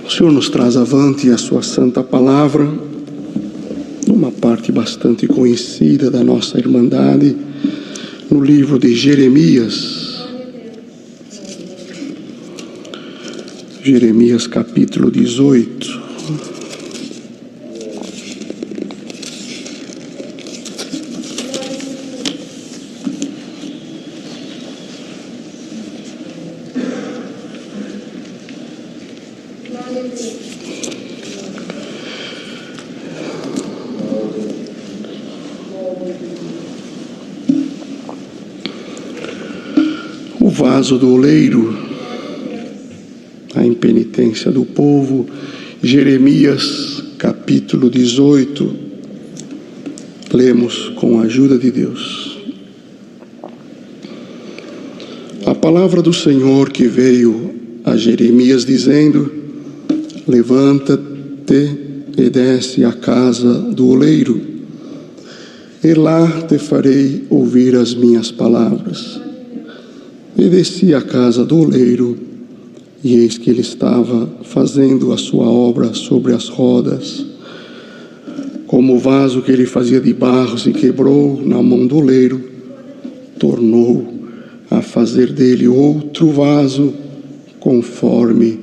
O Senhor nos traz avante a sua santa palavra, numa parte bastante conhecida da nossa Irmandade, no livro de Jeremias. Jeremias capítulo 18. O vaso do oleiro, a impenitência do povo, Jeremias capítulo 18, lemos com a ajuda de Deus. A palavra do Senhor que veio a Jeremias dizendo: levanta-te e desce à casa do oleiro, e lá te farei ouvir as minhas palavras. E desci à casa do oleiro, e eis que ele estava fazendo a sua obra sobre as rodas. Como o vaso que ele fazia de barro se quebrou na mão do oleiro, tornou a fazer dele outro vaso, conforme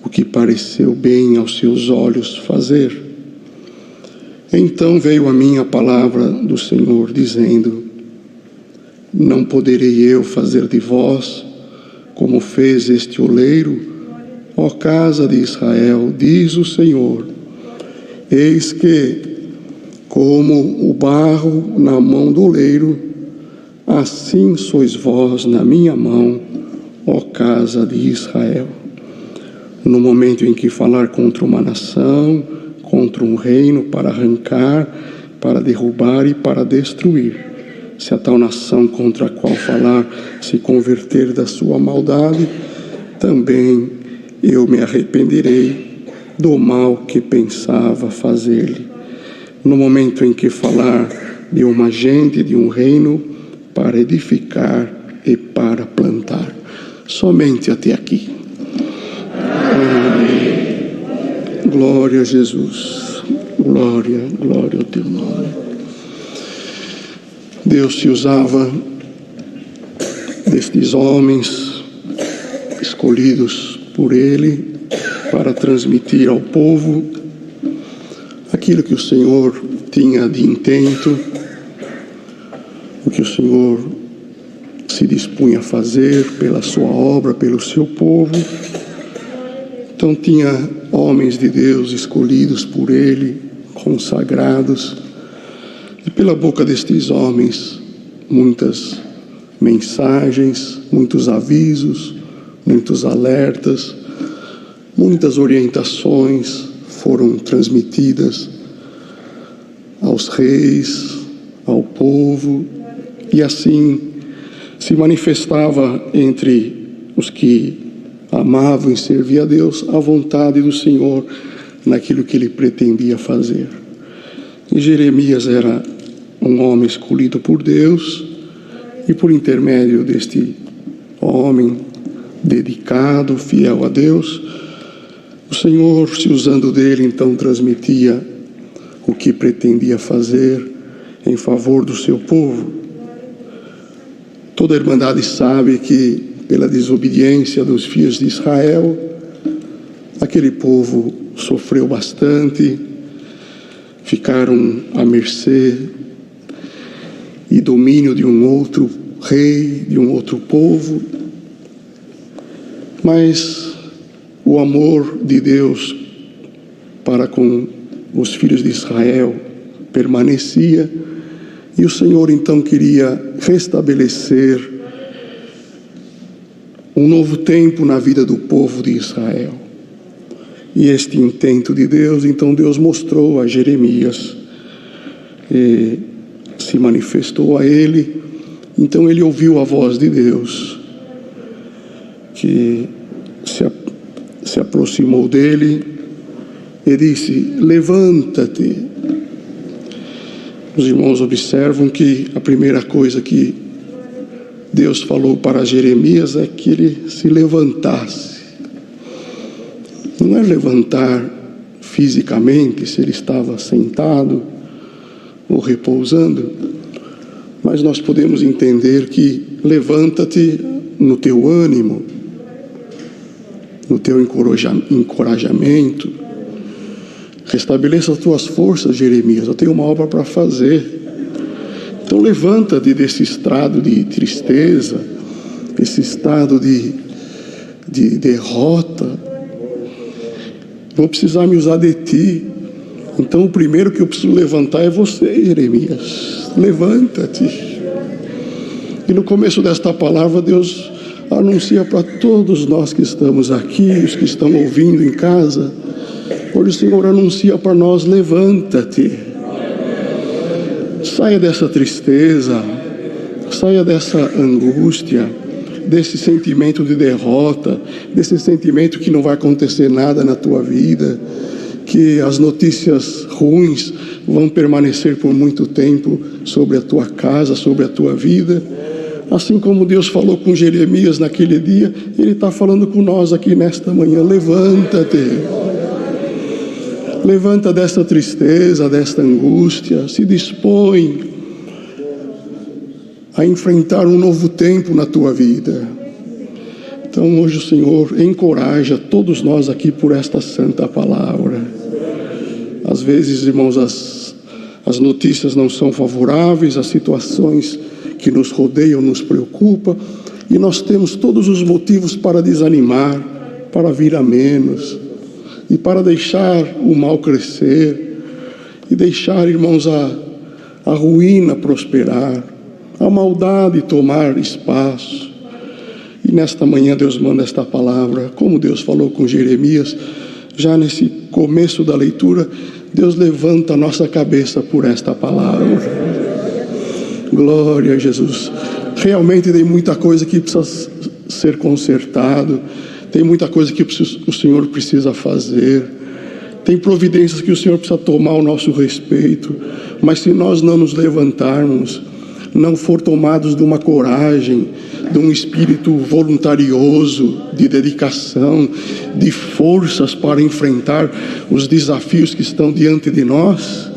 o que pareceu bem aos seus olhos fazer. Então veio a mim a palavra do Senhor, dizendo: não poderei eu fazer de vós como fez este oleiro, ó casa de Israel, diz o Senhor. Eis que, como o barro na mão do oleiro, assim sois vós na minha mão, ó casa de Israel. No momento em que falar contra uma nação, contra um reino, para arrancar, para derrubar e para destruir, se a tal nação contra a qual falar se converter da sua maldade, também eu me arrependerei do mal que pensava fazer-lhe. No momento em que falar de uma gente, de um reino, para edificar e para plantar. Somente até aqui. Amém. Glória a Jesus. Glória, glória ao teu nome. Deus se usava destes homens escolhidos por Ele para transmitir ao povo aquilo que o Senhor tinha de intento, o que o Senhor se dispunha a fazer pela sua obra, pelo seu povo. Então tinha homens de Deus escolhidos por Ele, consagrados, e pela boca destes homens, muitas mensagens, muitos avisos, muitos alertas, muitas orientações foram transmitidas aos reis, ao povo, e assim se manifestava entre os que amavam e serviam a Deus a vontade do Senhor naquilo que Ele pretendia fazer. E Jeremias era um homem escolhido por Deus, e por intermédio deste homem dedicado, fiel a Deus, o Senhor, se usando dele, então transmitia o que pretendia fazer em favor do seu povo. Toda a Irmandade sabe que, pela desobediência dos filhos de Israel, aquele povo sofreu bastante, ficaram à mercê e domínio de um outro rei, de um outro povo. Mas o amor de Deus para com os filhos de Israel permanecia, e o Senhor então queria restabelecer um novo tempo na vida do povo de Israel. E este intento de Deus, então Deus mostrou a Jeremias, e se manifestou a ele. Então ele ouviu a voz de Deus, que se aproximou dele e disse: levanta-te. Os irmãos observam que a primeira coisa que Deus falou para Jeremias é que ele se levantasse. não é levantar fisicamente, se ele estava sentado ou repousando, mas nós podemos entender que levanta-te no teu ânimo, no teu encorajamento, restabeleça as tuas forças, Jeremias, eu tenho uma obra para fazer. Então levanta-te desse estado de tristeza, esse estado de derrota. Vou precisar me usar de ti. Então o primeiro que eu preciso levantar é você, Jeremias. Levanta-te. E no começo desta palavra, Deus anuncia para todos nós que estamos aqui, os que estão ouvindo em casa. Hoje o Senhor anuncia para nós: levanta-te. Saia dessa tristeza, saia dessa angústia, desse sentimento de derrota, desse sentimento que não vai acontecer nada na tua vida, que as notícias ruins vão permanecer por muito tempo sobre a tua casa, sobre a tua vida. Assim como Deus falou com Jeremias naquele dia, Ele está falando com nós aqui nesta manhã: levanta-te. Levanta desta tristeza, desta angústia, se dispõe a enfrentar um novo tempo na tua vida. Então hoje o Senhor encoraja todos nós aqui por esta santa palavra. Às vezes, irmãos, as notícias não são favoráveis, as situações que nos rodeiam nos preocupam, e nós temos todos os motivos para desanimar, para vir a menos, e para deixar o mal crescer, e deixar, irmãos, a ruína prosperar, a maldade tomar espaço. E nesta manhã Deus manda esta palavra, como Deus falou com Jeremias, já nesse começo da leitura, Deus levanta a nossa cabeça por esta palavra. Glória a Jesus. Realmente tem muita coisa que precisa ser consertado, tem muita coisa que o Senhor precisa fazer, tem providências que o Senhor precisa tomar ao nosso respeito, mas se nós não nos levantarmos, não for tomados de uma coragem, de um espírito voluntarioso, de dedicação, de forças para enfrentar os desafios que estão diante de nós,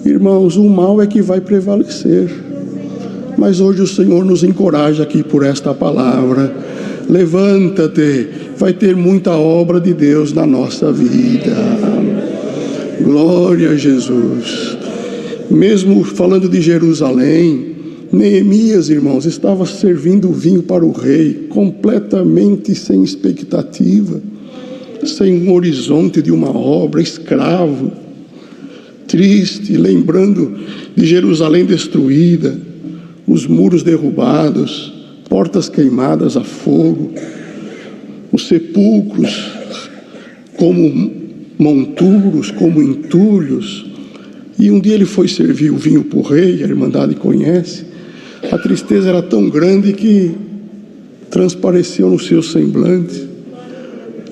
irmãos, o mal é que vai prevalecer. Mas hoje o Senhor nos encoraja aqui por esta palavra: levanta-te, vai ter muita obra de Deus na nossa vida. Glória a Jesus. Mesmo falando de Jerusalém, Neemias, irmãos, estava servindo vinho para o rei, completamente sem expectativa, sem um horizonte de uma obra, escravo, triste, lembrando de Jerusalém destruída, os muros derrubados, portas queimadas a fogo, os sepulcros como monturos, como entulhos. E um dia ele foi servir o vinho para o rei, a Irmandade conhece. A tristeza era tão grande que transpareceu no seu semblante.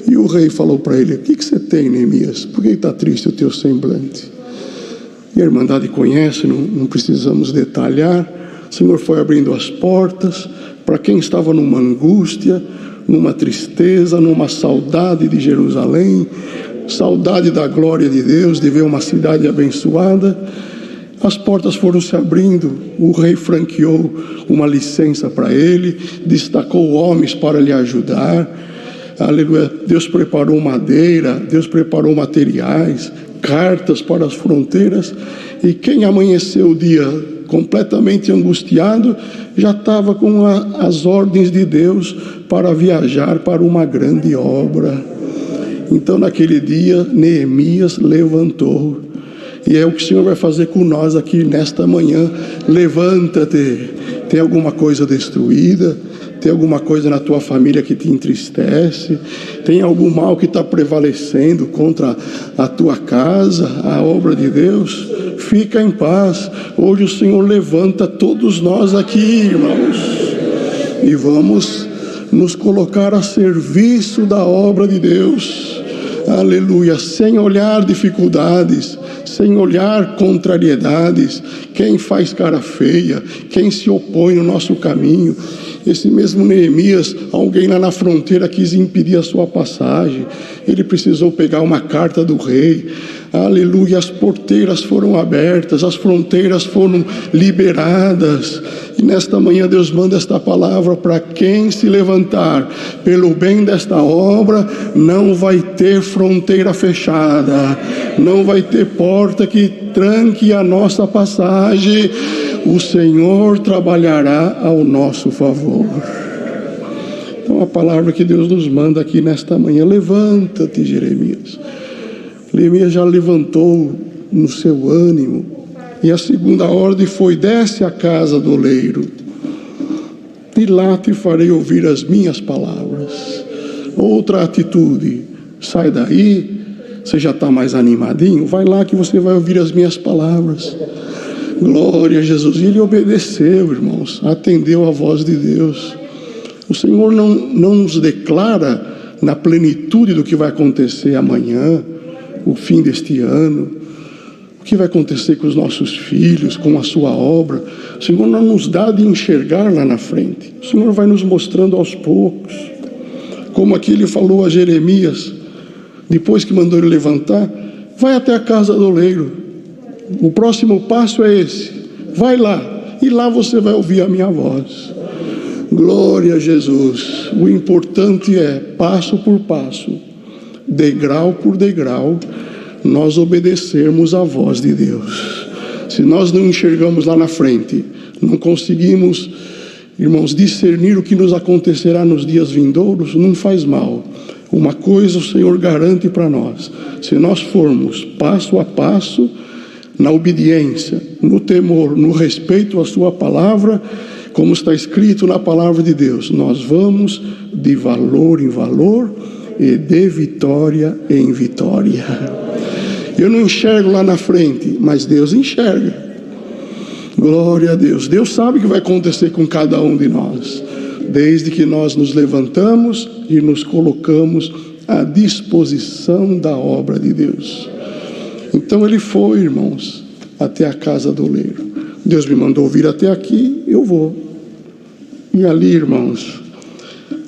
E o rei falou para ele: o que você tem, Neemias? Por que está triste o teu semblante? E a Irmandade conhece, não precisamos detalhar. O Senhor foi abrindo as portas para quem estava numa angústia, numa tristeza, numa saudade de Jerusalém, saudade da glória de Deus, de ver uma cidade abençoada. As portas foram se abrindo, o rei franqueou uma licença para ele, destacou homens para lhe ajudar. Aleluia. Deus preparou madeira, Deus preparou materiais, cartas para as fronteiras, e quem amanheceu o dia completamente angustiado, já estava com as ordens de Deus para viajar para uma grande obra. Então naquele dia Neemias levantou, e é o que o Senhor vai fazer com nós aqui nesta manhã. Levanta-te. Tem alguma coisa destruída? Tem alguma coisa na tua família que te entristece? Tem algum mal que está prevalecendo contra a tua casa, a obra de Deus? Fica em paz. Hoje o Senhor levanta todos nós aqui, irmãos, e vamos nos colocar a serviço da obra de Deus. Aleluia. Sem olhar dificuldades, sem olhar contrariedades, quem faz cara feia, quem se opõe no nosso caminho. Esse mesmo Neemias, alguém lá na fronteira quis impedir a sua passagem, ele precisou pegar uma carta do rei, aleluia, as porteiras foram abertas, as fronteiras foram liberadas, e nesta manhã Deus manda esta palavra para quem se levantar pelo bem desta obra. Não vai ter fronteira fechada, não vai ter porta que tranque a nossa passagem. O Senhor trabalhará ao nosso favor. Então a palavra que Deus nos manda aqui nesta manhã: levanta-te, Jeremias. Jeremias já levantou no seu ânimo, e a segunda ordem foi: desce à casa do oleiro, e lá te farei ouvir as minhas palavras. Outra atitude: sai daí, você já está mais animadinho, vai lá que você vai ouvir as minhas palavras. Glória a Jesus. E ele obedeceu, irmãos, atendeu a voz de Deus. O Senhor não nos declara na plenitude do que vai acontecer amanhã, o fim deste ano, o que vai acontecer com os nossos filhos, com a sua obra. O Senhor não nos dá de enxergar lá na frente. O Senhor vai nos mostrando aos poucos. Como aqui ele falou a Jeremias, depois que mandou ele levantar: vai até a casa do oleiro. O próximo passo é esse: vai lá, e lá você vai ouvir a minha voz. Glória a Jesus. O importante é, passo por passo, degrau por degrau, nós obedecermos à voz de Deus. Se nós não enxergamos lá na frente, não conseguimos, irmãos, discernir o que nos acontecerá nos dias vindouros, não faz mal. Uma coisa o Senhor garante para nós: se nós formos passo a passo, na obediência, no temor, no respeito à sua palavra, como está escrito na palavra de Deus, nós vamos de valor em valor e de vitória em vitória. Eu não enxergo lá na frente, mas Deus enxerga. Glória a Deus. Deus sabe o que vai acontecer com cada um de nós, desde que nós nos levantamos e nos colocamos à disposição da obra de Deus. Então ele foi, irmãos, até a casa do oleiro. Deus me mandou vir até aqui, eu vou. E ali, irmãos,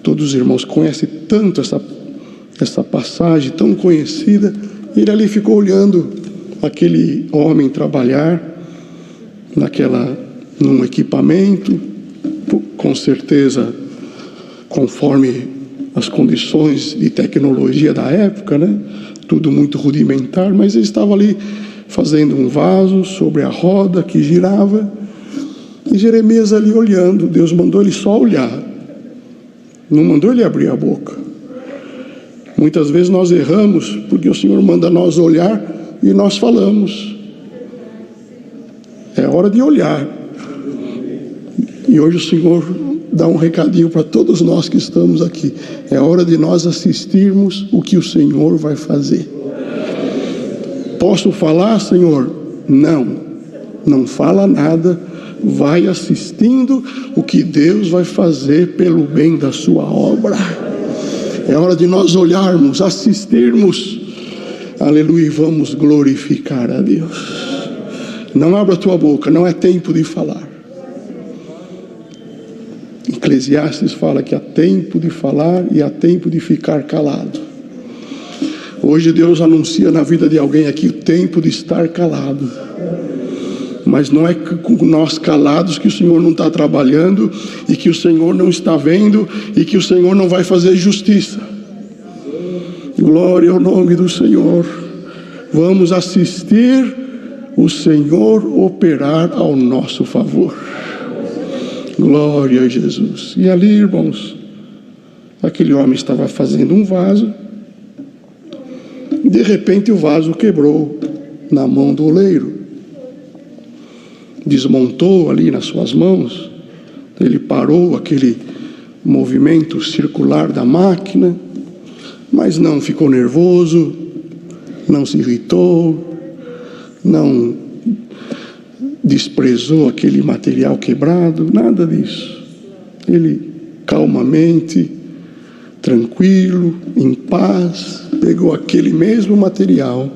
todos os irmãos conhecem tanto essa passagem tão conhecida. Ele ali ficou olhando aquele homem trabalhar num equipamento, com certeza conforme as condições de tecnologia da época, né? Tudo muito rudimentar, mas ele estava ali fazendo um vaso sobre a roda que girava, e Jeremias ali olhando. Deus mandou ele só olhar, não mandou ele abrir a boca. Muitas vezes nós erramos porque o Senhor manda nós olhar e nós falamos. É hora de olhar. E hoje o Senhor dá um recadinho para todos nós que estamos aqui: é hora de nós assistirmos o que o Senhor vai fazer. Posso falar, Senhor? Não fala nada, vai assistindo o que Deus vai fazer pelo bem da sua obra. É hora de nós olharmos, assistirmos, aleluia, e vamos glorificar a Deus. Não abra a tua boca, não é tempo de falar. Eclesiastes fala que há tempo de falar e há tempo de ficar calado. Hoje Deus anuncia na vida de alguém aqui o tempo de estar calado. Mas não é com nós calados que o Senhor não está trabalhando, e que o Senhor não está vendo, e que o Senhor não vai fazer justiça. Glória ao nome do Senhor. Vamos assistir o Senhor operar ao nosso favor. Glória a Jesus. E ali, irmãos, aquele homem estava fazendo um vaso. De repente o vaso quebrou na mão do oleiro. Desmontou ali nas suas mãos. Ele parou aquele movimento circular da máquina, mas não ficou nervoso, não se irritou, não desprezou aquele material quebrado, nada disso. Ele calmamente, tranquilo, em paz, pegou aquele mesmo material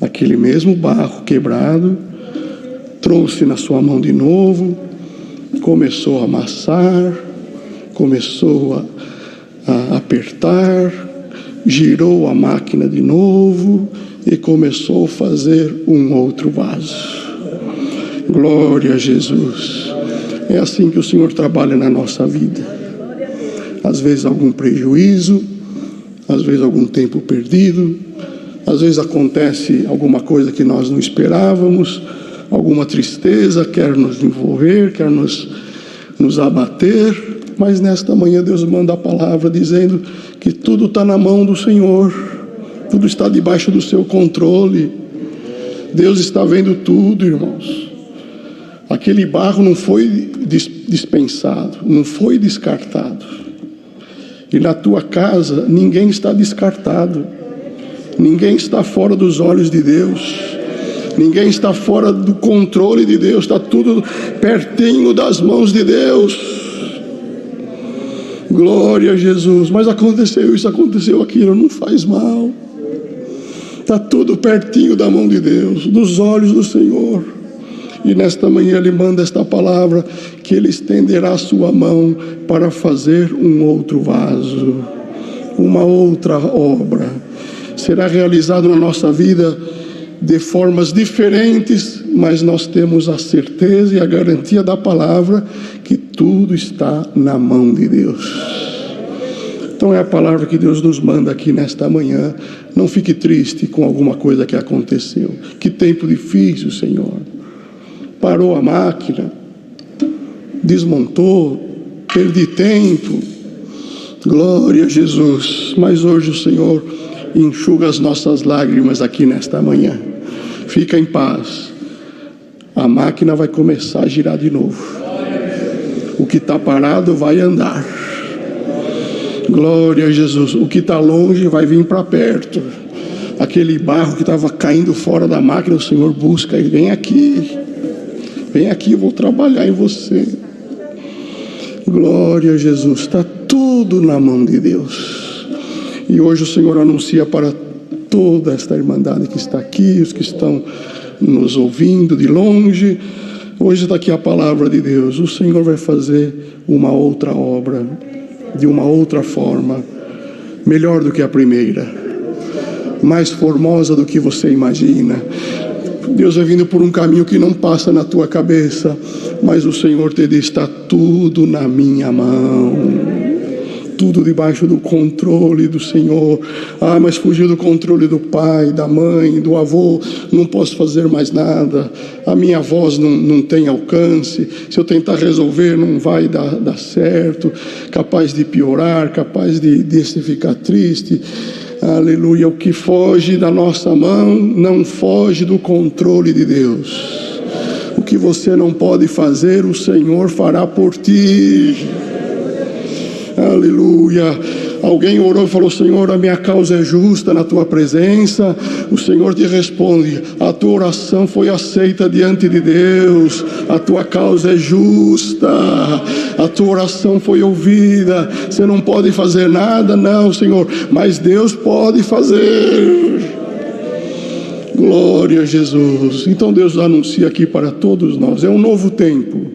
aquele mesmo barro quebrado, trouxe na sua mão de novo, começou a amassar, começou a apertar, girou a máquina de novo e começou a fazer um outro vaso. Glória a Jesus. É assim que o Senhor trabalha na nossa vida. Às vezes algum prejuízo, às vezes algum tempo perdido, às vezes acontece alguma coisa que nós não esperávamos, alguma tristeza quer nos envolver, quer nos abater, mas nesta manhã Deus manda a palavra dizendo que tudo está na mão do Senhor, tudo está debaixo do seu controle. Deus está vendo tudo, irmãos. Aquele barro não foi dispensado, não foi descartado. E na tua casa ninguém está descartado, ninguém está fora dos olhos de Deus, ninguém está fora do controle de Deus, está tudo pertinho das mãos de Deus. Glória a Jesus. Mas aconteceu isso, aconteceu aquilo, não faz mal, está tudo pertinho da mão de Deus, dos olhos do Senhor. E nesta manhã Ele manda esta palavra, que Ele estenderá a sua mão para fazer um outro vaso, uma outra obra. Será realizado na nossa vida de formas diferentes, mas nós temos a certeza e a garantia da palavra que tudo está na mão de Deus. Então é a palavra que Deus nos manda aqui nesta manhã. Não fique triste com alguma coisa que aconteceu. Que tempo difícil, Senhor. Parou a máquina, desmontou, perdi tempo. Glória a Jesus. Mas hoje o Senhor enxuga as nossas lágrimas aqui nesta manhã. Fica em paz. A máquina vai começar a girar de novo. O que está parado vai andar. Glória a Jesus. O que está longe vai vir para perto. Aquele barro que estava caindo fora da máquina, o Senhor busca e vem aqui. Vem aqui, eu vou trabalhar em você. Glória a Jesus. Está tudo na mão de Deus. E hoje o Senhor anuncia para toda esta irmandade que está aqui, os que estão nos ouvindo de longe. Hoje está aqui a palavra de Deus. O Senhor vai fazer uma outra obra, de uma outra forma, melhor do que a primeira, mais formosa do que você imagina. Deus vai vindo por um caminho que não passa na tua cabeça, mas o Senhor te diz: está tudo na minha mão, tudo debaixo do controle do Senhor. Ah, mas fugiu do controle do pai, da mãe, do avô, não posso fazer mais nada, a minha voz não tem alcance, se eu tentar resolver não vai dar certo, capaz de piorar, capaz de se ficar triste. Aleluia. O que foge da nossa mão não foge do controle de Deus. O que você não pode fazer, o Senhor fará por ti. Aleluia. Alguém orou e falou: Senhor, a minha causa é justa na tua presença. O Senhor te responde: a tua oração foi aceita diante de Deus, a tua causa é justa, a tua oração foi ouvida. Você não pode fazer nada, não, Senhor, mas Deus pode fazer. Glória a Jesus. Então Deus anuncia aqui para todos nós: é um novo tempo,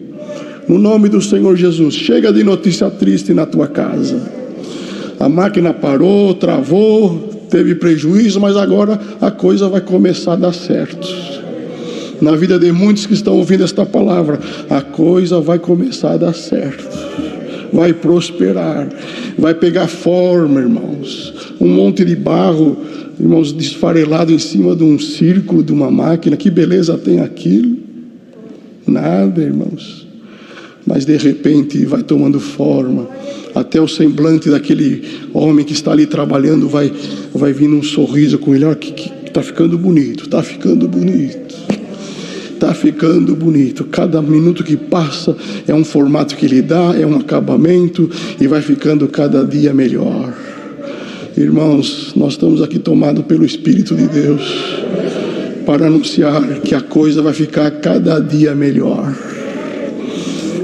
no nome do Senhor Jesus. Chega de notícia triste na tua casa. A máquina parou, travou, teve prejuízo, mas agora a coisa vai começar a dar certo. Na vida de muitos que estão ouvindo esta palavra, a coisa vai começar a dar certo, vai prosperar, vai pegar forma, irmãos. Um monte de barro, irmãos, desfarelado em cima de um círculo, de uma máquina. Que beleza tem aquilo? Nada, irmãos. Mas de repente vai tomando forma. Até o semblante daquele homem que está ali trabalhando vai vindo um sorriso com ele. Olha que está ficando bonito, está ficando bonito, está ficando bonito. Cada minuto que passa é um formato que ele dá, é um acabamento, e vai ficando cada dia melhor. Irmãos, nós estamos aqui tomados pelo Espírito de Deus para anunciar que a coisa vai ficar cada dia melhor.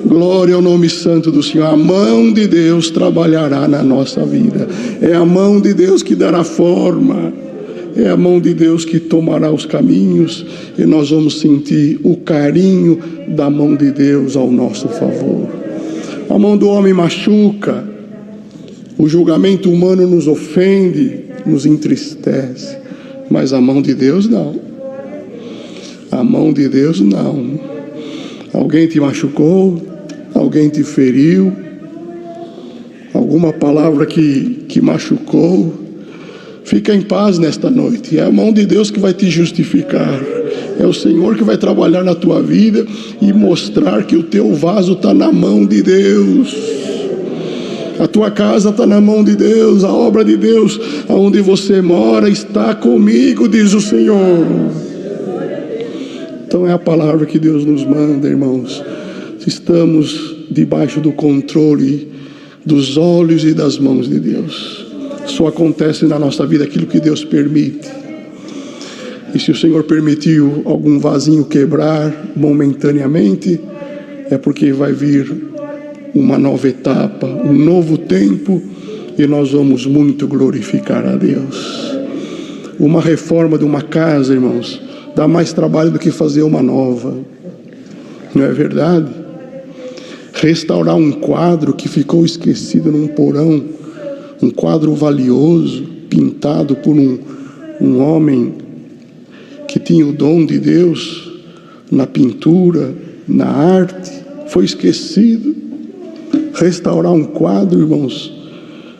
Glória ao nome santo do Senhor. A mão de Deus trabalhará na nossa vida. É a mão de Deus que dará forma. é a mão de Deus que tomará os caminhos e nós vamos sentir o carinho da mão de Deus ao nosso favor. A mão do homem machuca, o julgamento humano nos ofende, nos entristece, mas a mão de Deus não. A mão de Deus não. Alguém te machucou, alguém te feriu, alguma palavra que machucou, fica em paz nesta noite. É a mão de Deus que vai te justificar. É o Senhor que vai trabalhar na tua vida e mostrar que o teu vaso está na mão de Deus. A tua casa está na mão de Deus. A obra de Deus, aonde você mora, está comigo, diz o Senhor. Então é a palavra que Deus nos manda, irmãos. Estamos debaixo do controle dos olhos e das mãos de Deus. Só acontece na nossa vida aquilo que Deus permite. E se o Senhor permitiu algum vasinho quebrar momentaneamente, é porque vai vir uma nova etapa, um novo tempo, e nós vamos muito glorificar a Deus. Uma reforma de uma casa, irmãos, dá mais trabalho do que fazer uma nova. Não é verdade? Restaurar um quadro que ficou esquecido num porão, um quadro valioso, pintado por um homem que tinha o dom de Deus na pintura, na arte, foi esquecido. Restaurar um quadro, irmãos,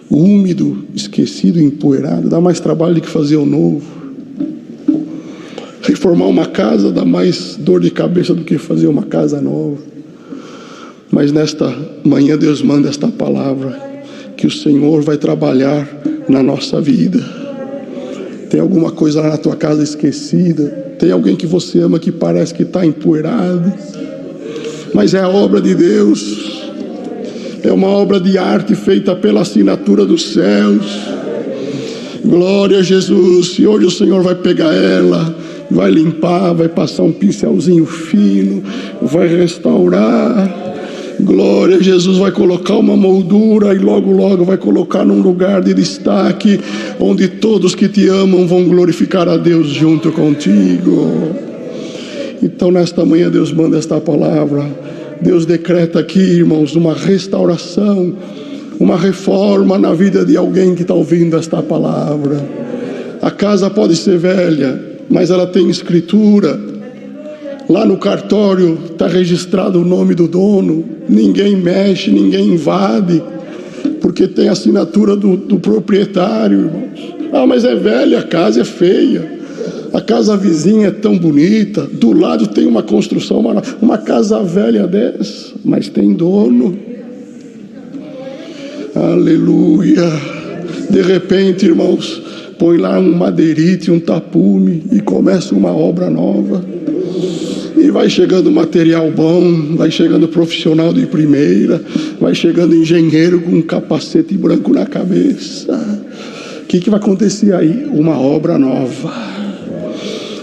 úmido, esquecido, empoeirado, dá mais trabalho do que fazer o novo. Reformar uma casa dá mais dor de cabeça do que fazer uma casa nova. Mas nesta manhã Deus manda esta palavra, que o Senhor vai trabalhar na nossa vida. Tem alguma coisa lá na tua casa esquecida, tem alguém que você ama que parece que está empoeirado, mas é a obra de Deus, é uma obra de arte feita pela assinatura dos céus. Glória a Jesus. E hoje o Senhor vai pegar ela, vai limpar, vai passar um pincelzinho fino, vai restaurar. Glória a Jesus, vai colocar uma moldura e logo logo vai colocar num lugar de destaque, onde todos que te amam vão glorificar a Deus junto contigo. Então nesta manhã Deus manda esta palavra. Deus decreta aqui, irmãos, uma restauração, uma reforma na vida de alguém que está ouvindo esta palavra. A casa pode ser velha, mas ela tem escritura. Lá no cartório está registrado o nome do dono. Ninguém mexe, ninguém invade, porque tem a assinatura do proprietário, irmãos. Ah, mas é velha, a casa é feia, a casa vizinha é tão bonita, do lado tem uma construção, uma casa velha dessa, mas tem dono. Aleluia. De repente, irmãos, põe lá um madeirite, um tapume e começa uma obra nova. E vai chegando material bom, vai chegando profissional de primeira, vai chegando engenheiro com um capacete branco na cabeça. O que vai acontecer aí? Uma obra nova.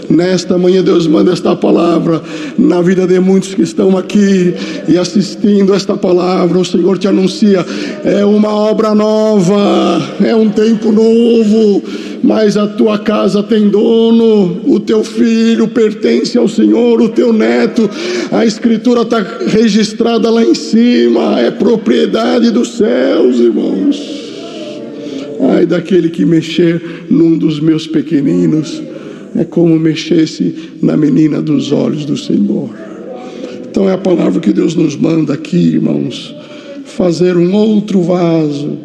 Nesta manhã Deus manda esta palavra na vida de muitos que estão aqui e assistindo esta palavra. O Senhor te anuncia, é uma obra nova, é um tempo novo, mas a tua casa tem dono, o teu filho pertence ao Senhor, o teu neto, a escritura está registrada lá em cima, é propriedade dos céus, irmãos. Ai daquele que mexer num dos meus pequeninos, é como mexesse na menina dos olhos do Senhor. Então é a palavra que Deus nos manda aqui, irmãos, fazer um outro vaso,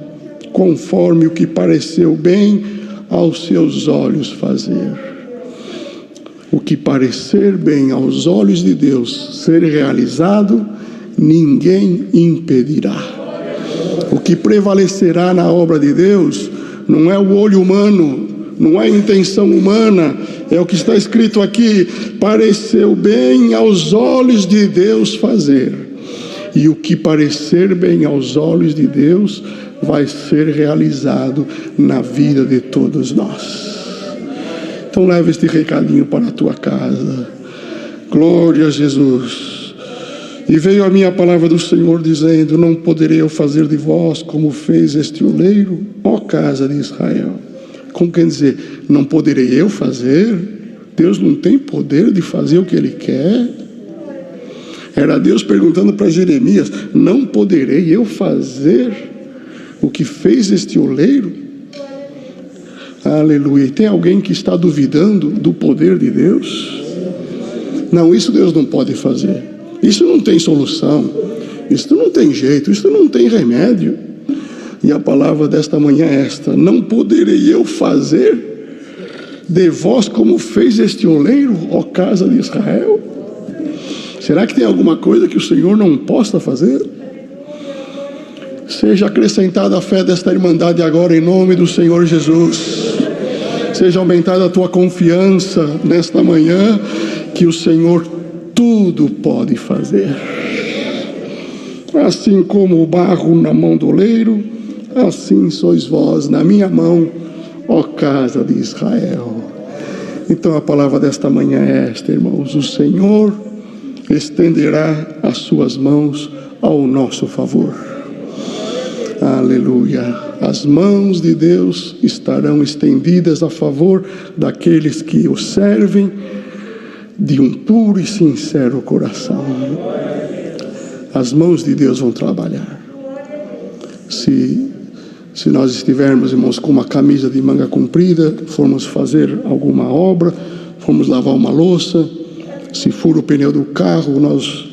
conforme o que pareceu bem aos seus olhos fazer. O que parecer bem aos olhos de Deus ser realizado, ninguém impedirá. O que prevalecerá na obra de Deus não é o olho humano, não é a intenção humana, é o que está escrito aqui: pareceu bem aos olhos de Deus fazer. E o que parecer bem aos olhos de Deus vai ser realizado na vida de todos nós. Então leva este recadinho para a tua casa. Glória a Jesus. E veio a minha palavra do Senhor dizendo: não poderei eu fazer de vós como fez este oleiro, ó casa de Israel. Como quer dizer, não poderei eu fazer? Deus não tem poder de fazer o que Ele quer? Era Deus perguntando para Jeremias: não poderei eu fazer o que fez este oleiro? Aleluia. E tem alguém que está duvidando do poder de Deus? Não, isso Deus não pode fazer. Isso não tem solução. Isso não tem jeito. Isso não tem remédio. E a palavra desta manhã é esta: não poderei eu fazer de vós como fez este oleiro, ó casa de Israel? Será que tem alguma coisa que o Senhor não possa fazer? Seja acrescentada a fé desta irmandade agora, em nome do Senhor Jesus. Seja aumentada a tua confiança nesta manhã, que o Senhor tudo pode fazer. Assim como o barro na mão do oleiro, assim sois vós na minha mão, ó casa de Israel. Então a palavra desta manhã é esta, irmãos: o Senhor estenderá as suas mãos ao nosso favor. Aleluia. As mãos de Deus estarão estendidas a favor daqueles que o servem de um puro e sincero coração. As mãos de Deus vão trabalhar. Se nós estivermos, irmãos, com uma camisa de manga comprida, formos fazer alguma obra, formos lavar uma louça, se fura o pneu do carro, nós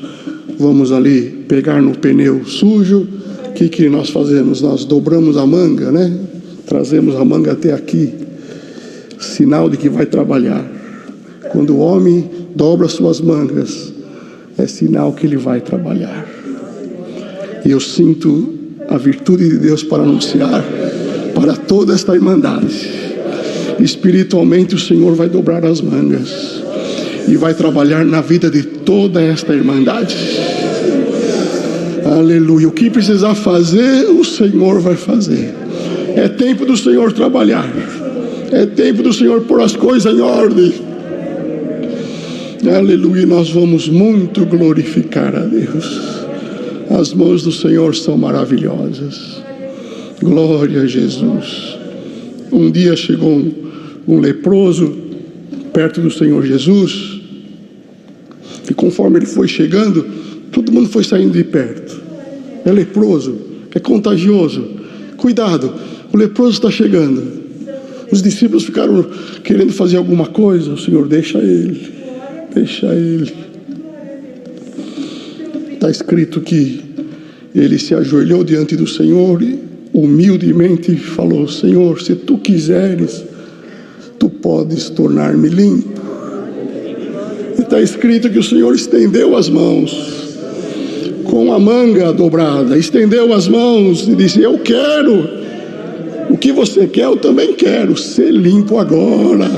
vamos ali pegar no pneu sujo, o que nós fazemos? Nós dobramos a manga, né? Trazemos a manga até aqui, sinal de que vai trabalhar. Quando o homem dobra suas mangas, é sinal que ele vai trabalhar. E eu sinto a virtude de Deus para anunciar para toda esta irmandade: espiritualmente o Senhor vai dobrar as mangas e vai trabalhar na vida de toda esta irmandade. Aleluia. O que precisar fazer, o Senhor vai fazer. É tempo do Senhor trabalhar. É tempo do Senhor pôr as coisas em ordem. Aleluia. Nós vamos muito glorificar a Deus. As mãos do Senhor são maravilhosas. Glória a Jesus. Um dia chegou um leproso perto do Senhor Jesus, e conforme ele foi chegando, todo mundo foi saindo de perto. É leproso, é contagioso, cuidado, o leproso está chegando. Os discípulos ficaram querendo fazer alguma coisa. O Senhor: deixa ele, deixa ele. Está escrito que ele se ajoelhou diante do Senhor e humildemente falou: Senhor, se tu quiseres, tu podes tornar-me limpo. E está escrito que o Senhor estendeu as mãos com a manga dobrada, estendeu as mãos e disse: eu quero, o que você quer eu também quero, ser limpo agora.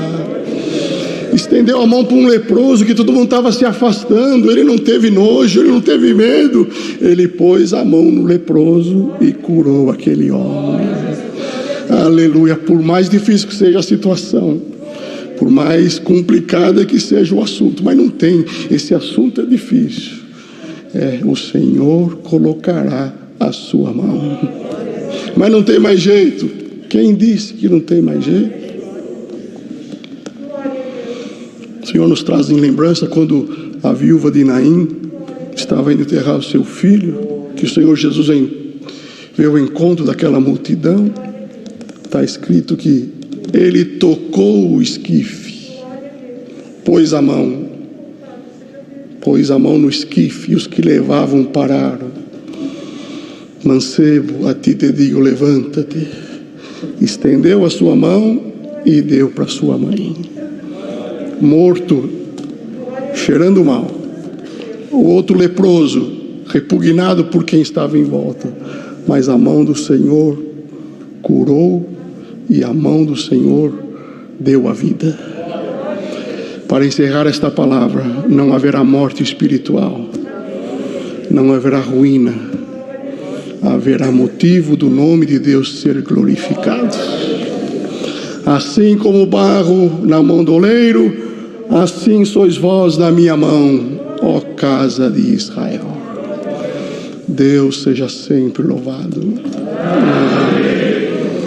Estendeu a mão para um leproso que todo mundo estava se afastando. Ele não teve nojo, ele não teve medo. Ele pôs a mão no leproso e curou aquele homem. Aleluia. Por mais difícil que seja a situação, por mais complicada que seja o assunto, mas não tem, esse assunto é difícil, o Senhor colocará a sua mão. Mas não tem mais jeito. Quem disse que não tem mais jeito? O Senhor nos traz em lembrança quando a viúva de Naim estava indo enterrar o seu filho, que o Senhor Jesus veio ao encontro daquela multidão. Está escrito que ele tocou o esquife, pôs a mão no esquife, e os que levavam pararam. Mancebo, a ti te digo, levanta-te. Estendeu a sua mão e deu para sua mãe. Morto, cheirando mal. O outro leproso, repugnado por quem estava em volta. Mas a mão do Senhor curou, e a mão do Senhor deu a vida. Para encerrar esta palavra, não haverá morte espiritual, não haverá ruína, haverá motivo do nome de Deus ser glorificado. Assim como o barro na mão do oleiro, assim sois vós na minha mão, ó casa de Israel. Deus seja sempre louvado. Amém.